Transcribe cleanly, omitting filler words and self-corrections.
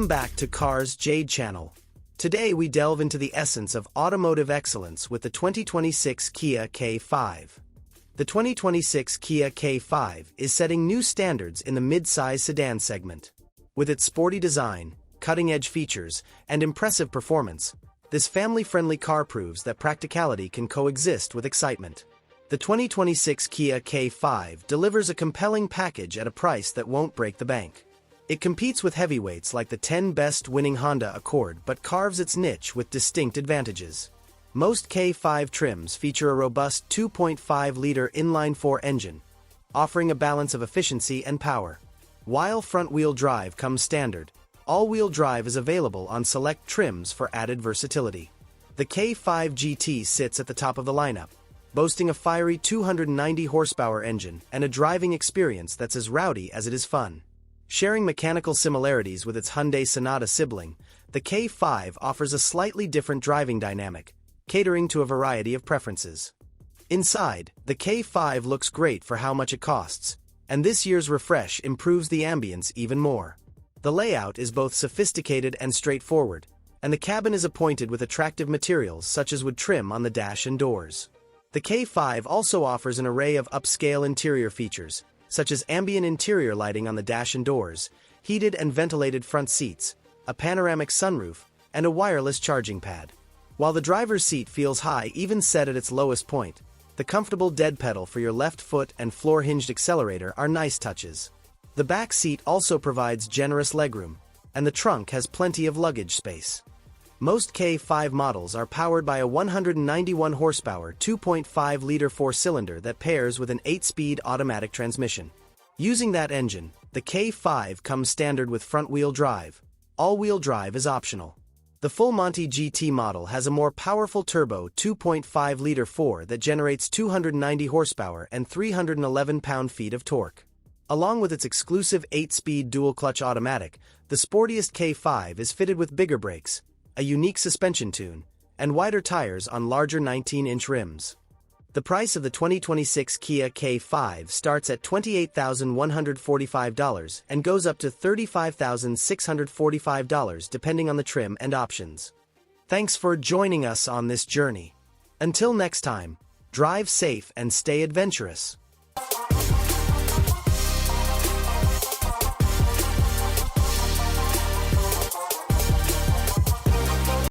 Welcome back to Cars Jade channel. Today we delve into the essence of automotive excellence with the 2026 Kia K5. The 2026 Kia K5 is setting new standards in the mid-size sedan segment. With its sporty design, cutting-edge features, and impressive performance, this family-friendly car proves that practicality can coexist with excitement. The 2026 Kia K5 delivers a compelling package at a price that won't break the bank. It competes with heavyweights like the 10 best-winning Honda Accord but carves its niche with distinct advantages. Most K5 trims feature a robust 2.5-liter inline-4 engine, offering a balance of efficiency and power. While front-wheel drive comes standard, all-wheel drive is available on select trims for added versatility. The K5 GT sits at the top of the lineup, boasting a fiery 290 horsepower engine and a driving experience that's as rowdy as it is fun. Sharing mechanical similarities with its Hyundai Sonata sibling, the K5 offers a slightly different driving dynamic, catering to a variety of preferences. Inside, the K5 looks great for how much it costs, and this year's refresh improves the ambience even more. The layout is both sophisticated and straightforward, and the cabin is appointed with attractive materials such as wood trim on the dash and doors. The K5 also offers an array of upscale interior features, such as ambient interior lighting on the dash and doors, heated and ventilated front seats, a panoramic sunroof, and a wireless charging pad. While the driver's seat feels high even set at its lowest point, the comfortable dead pedal for your left foot and floor-hinged accelerator are nice touches. The back seat also provides generous legroom, and the trunk has plenty of luggage space. Most K5 models are powered by a 191 horsepower 2.5-liter four-cylinder that pairs with an 8-speed automatic transmission. Using that engine, the K5 comes standard with front-wheel drive. All-wheel drive is optional. The Full Monty GT model has a more powerful turbo 2.5-liter 4 that generates 290 horsepower and 311 pound-feet of torque. Along with its exclusive 8-speed dual-clutch automatic, the sportiest K5 is fitted with bigger brakes, a unique suspension tune, and wider tires on larger 19-inch rims. The price of the 2026 Kia K5 starts at $28,145 and goes up to $35,645 depending on the trim and options. Thanks for joining us on this journey. Until next time, drive safe and stay adventurous.